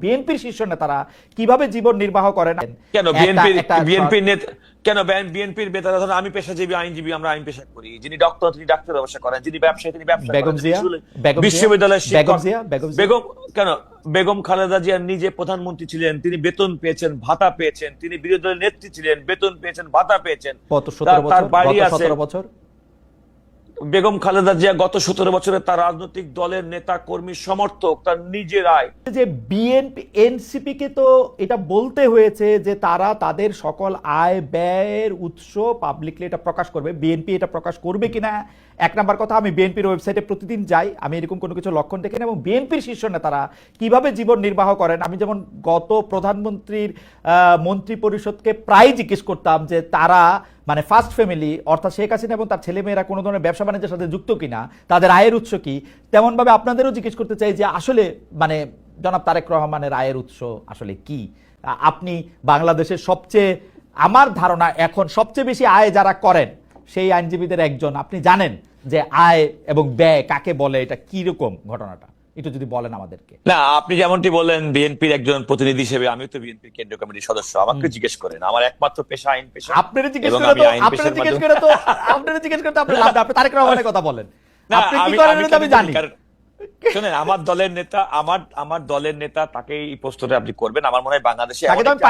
বিএনপির শীর্ষ নেতারা কিভাবে জীবন নির্বাহ করেন। কেন বিএনপির নেতারা ধরেন আমি পেশাজীবী আইনজীবী, আমরা আইন পেশা করি, যিনি ডক্টর তিনি ডাক্তার ব্যবসা করেন, যিনি ব্যবসায়ী তিনি ব্যবসা করেন, বিশ্ববিদ্যালয়ের শিক্ষক বেগম খালেদা জিয়া নিজে প্রধানমন্ত্রী ছিলেন, তিনি বেতন পেয়েছেন, ভাতা পেয়েছেন, তিনি বিরোধী দলের নেত্রী ছিলেন, বেতন পেয়েছেন, ভাতা পেয়েছেন। তার বাড়ি আছে। বেগম খালেদা জিয়া গত 17 বছরে তার রাজনৈতিক দলের নেতা কর্মী সমর্থক তার নিজের আয়। যে বিএনপি এনসিপি কে তো এটা বলতে হয়েছে যে তারা তাদের সকল আয় ব্যয়ের উৎস পাবলিকলি এটা প্রকাশ করবে। বিএনপি এটা প্রকাশ করবে কিনা এক নাম্বার কথা। আমি বিএনপির ওয়েবসাইটে প্রতিদিন যাই, আমি এরকম কোনো কিছু লক্ষণ দেখি না। এবং বিএনপির শীর্ষ নেতারা কিভাবে জীবন নির্বাহ করেন, আমি যেমন গত প্রধানমন্ত্রীর মন্ত্রী পরিষদকে প্রায় জিজ্ঞেস করতাম যে তারা মানে ফার্স্ট ফ্যামিলি অর্থাৎ শেখ হাসিনা এবং তার ছেলেমেয়েরা কোনো ধরনের ব্যবসা বাণিজ্যের সাথে যুক্ত কিনা, তাদের আয়ের উৎস কি। তেমনভাবে আপনাদেরও জিজ্ঞেস করতে চাই যে আসলে মানে জনাব তারেক রহমানের আয়ের উৎস আসলে কি। আপনি বাংলাদেশের সবচেয়ে, আমার ধারণা এখন সবচেয়ে বেশি আয় যারা করেন সেই আইনজীবীদের একজন, আপনি জানেন যে আয় এবং ব্যয় কাকে বলে, এটা কি রকম ঘটনাটা একটু যদি বলেন আমাদেরকে। না, আপনি যেমনটি বললেন বিএনপির একজন প্রতিনিধি হিসেবে আমিও তো বিএনপির কেন্দ্রীয় কমিটির সদস্য, আমাকে জিজ্ঞেস করেন। আমার একমাত্র পেশা আইন পেশা। আপনারা জিজ্ঞেস করে তো আপনি তারেক রহমানের কথা বলেন, আপনি কি করেন এটা আমি জানি। শুনেন, আমার দলের নেতা তাকে এই প্রশ্নটা আপনি করবেন। আমার মনে হয় বাংলাদেশে তাকে তো আমি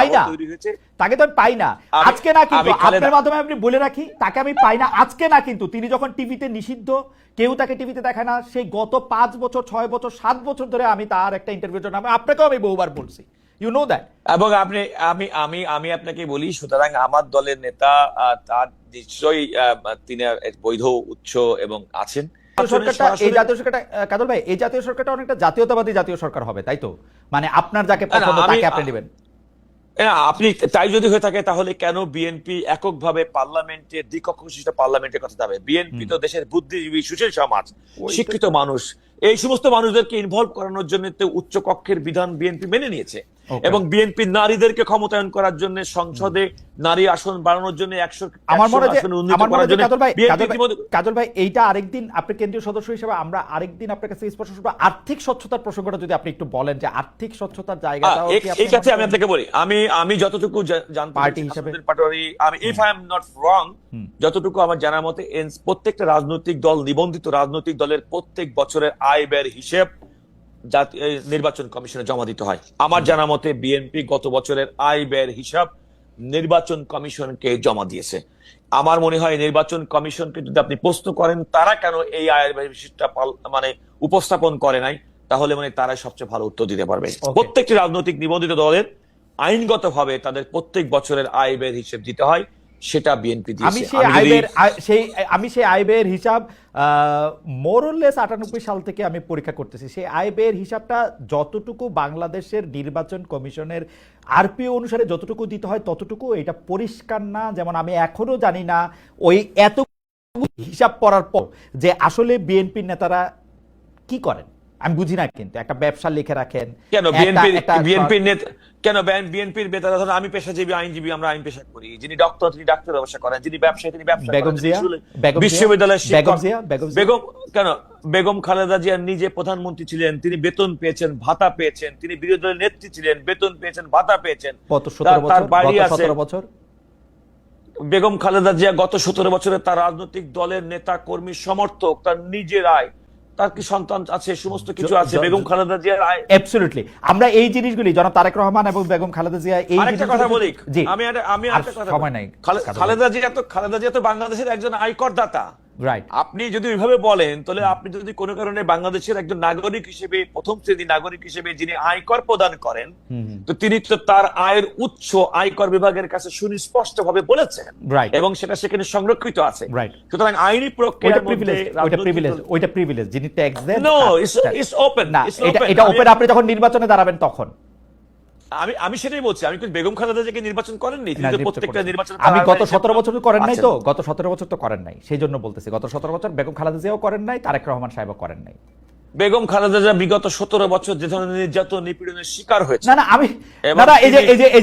পাই না আজকে না, কিন্তু আপনার মাধ্যমে আপনি বলে রাখি তাকে আমি পাই না আজকে না, কিন্তু তিনি যখন টিভিতে নিষিদ্ধ, কেউ তাকে টিভিতে দেখায় না, সেই গত 5 বছর 6 বছর 7 বছর ধরে আমি তার একটা ইন্টারভিউর জন্য আপনাকেও আমি বহুবার বলছি, ইউ নো দ্যাট। এবং আমি আপনাকে বলি, সুতরাং আমার দলের নেতা তার নিশ্চয়ই তিনি বৈধ উৎস এবং আছেন। এই জাতীয় সরকারটা কাজল ভাই, এই জাতীয় সরকারটা অনেকটা জাতীয়তাবাদী জাতীয় সরকার হবে, তাই তো? মানে আপনার যাকে পছন্দ তাকে আপনি নেবেন। আপনি তাই যদি হয়ে থাকে তাহলে কেন বিএনপি এককভাবে পার্লামেন্টে দ্বিকক্ষ বিশিষ্ট পার্লামেন্টে কথা যাবে? বিএনপি তো দেশের বুদ্ধিজীবী সুশীল সমাজ, শিক্ষিত মানুষ, এই সমস্ত মানুষদেরকে ইনভলভ করানোর জন্য উচ্চ কক্ষের বিধান বিএনপি মেনে নিয়েছে। এবং বিএনপি নারীদেরকে ক্ষমতায়ন করার জন্য, সংসদে নারী আসন বাড়ানোর জন্য 100 আমার মনে হয় কাজল ভাই এইটা আরেকদিন আপনি কেন্দ্রীয় সদস্য হিসেবে আমরা আরেকদিন আপনার কাছে স্পষ্ট করব। আর্থিক স্বচ্ছতার প্রসঙ্গটা যদি আপনি একটু বলেন যে আর্থিক স্বচ্ছতার জায়গাটা এই কাছে আমি আপনাকে বলি, আমি যতটুকু জানতে পার্টি হিসেবে আমি if I am not wrong, যতটুকু আমার জানা মতে প্রত্যেকটা রাজনৈতিক দল, নিবন্ধিত রাজনৈতিক দলের প্রত্যেক বছরের আয় ব্যয়ের হিসেব নির্বাচন কমিশনে জমা দিতে হয়। আমার জানা মতে বিএনপি গত বছরের আয় ব্যয়ের হিসাব নির্বাচন কমিশনকে জমা দিয়েছে। আমার মনে হয় নির্বাচন কমিশনকে যদি আপনি প্রশ্ন করেন তারা কেন এই আয়ের ব্যয়ের হিসাবটা মানে উপস্থাপন করে নাই, তাহলে মানে তারাই সবচেয়ে ভালো উত্তর দিতে পারবে। প্রত্যেকটি রাজনৈতিক নিবন্ধিত দলের আইনগতভাবে তাদের প্রত্যেক বছরের আয় ব্যয়ের হিসেব দিতে হয়, সেটা বিএনপি দিয়েছে। আমি সেই আয় ব্যয়ের হিসাব মোরলেস 98 সাল থেকে আমি পরীক্ষা করতেছি। সেই আয় ব্যয়ের হিসাবটা যতটুকু বাংলাদেশের নির্বাচন কমিশনের আরপিও অনুসারে যতটুকু দিতে হয় ততটুকু এটা পরিষ্কার না। যেমন আমি এখনো জানি না ওই এত হিসাব পড়ার পর যে আসলে বিএনপির নেতারা কি করেন আমি বুঝি না। কিন্তু একটা ব্যবসা লিখে রাখেন কেন বিএনপির নেতারা ধরেন আমি পেশাজীবী আইনজীবী, আমরা আইন পেশা করি, যিনি ডক্টর তিনি ডাক্তার ব্যবসা করেন, যিনি ব্যবসায়ী তিনি ব্যবসা করেন, বিশ্ববিদ্যালয়ের শিক্ষক বেগম খালেদা জিয়া নিজে প্রধানমন্ত্রী ছিলেন, তিনি বেতন পেয়েছেন, ভাতা পেয়েছেন, তিনি বিরোধী দলের নেত্রী ছিলেন, বেতন পেয়েছেন, ভাতা পেয়েছেন। তার বাড়ি আছে। বেগম খালেদা জিয়া গত 17 বছরে তার রাজনৈতিক দলের নেতা কর্মী সমর্থক তার নিজের আয়, তার কি সন্তান আছে, সমস্ত কিছু আছে। বেগম খালেদা জিয়ার আয় অ্যাবসলিউটলি আমরা এই জিনিসগুলি জনাব তারেক রহমান এবং বেগম খালেদা জিয়া এই আরেকটা কথা বলি, আমি আরেকটা কথা সময় নাই। খালেদা জিয়া তো বাংলাদেশের একজন আয়করদাতা। রাইট। আপনি যদি ওইভাবে বলেন তাহলে আপনি যদি কোনো কারণে বাংলাদেশের একজন নাগরিক হিসেবে, প্রথম শ্রেণীর নাগরিক হিসেবে যিনি আয়কর প্রদান করেন, তো তিনি তো তার আয়ের উৎস আয়কর বিভাগের কাছে সুস্পষ্টভাবে বলেছেন এবং সেটা সেখানে সংরক্ষিত আছে। সুতরাং আইনি প্রক্রিয়ার মধ্যে ওইটা প্রিভিলেজ, যিনি ট্যাক্স দেন। No, it's open. না, এটা ওপেন আপনি যখন নির্বাচনে দাঁড়াবেন তখন। আমি সেটাই বলছি, আমি কিন্তু বেগম খালেদা জিয়াকে নির্বাচন করেননি, প্রত্যেকটা নির্বাচন আমি গত 17 বছর করেন নাই, তো গত 17 বছর তো করেন নাই, সেই জন্য বলতেছি গত 17 বছর বেগম খালেদা জিয়াও করেন নাই, তারেক রহমান সাহেবও করেন নাই। বেগম খালেদা জিয়া বিগত 17 বছর যে ধরনের নির্যাতন নিপীড়নের শিকার হয়েছে, না না আমি এবং না না এই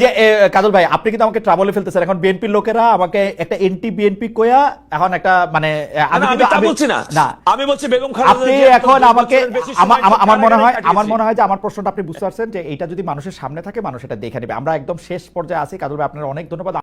যে কাজল ভাই, আপনি কিন্তু আমাকে ট্রাবলে ফেলতেছেন। এখন বিএনপির লোকেরা আমাকে একটা এনটি বিএনপি কোয়া এখন একটা মানে আমি তা বলছি না, আমি বলছি বেগম খালেদা আপনি জিয়া এখন আমাকে আমার মনে হয় কাটিয়েছে। যে আমার প্রশ্নটা আপনি বুঝতে পারছেন যে এটা যদি মানুষের সামনে থাকে মানুষ এটা দেখে নেবে। আমরা একদম শেষ পর্যায়ে আছি কাজল ভাই, আপনার অনেক ধন্যবাদ।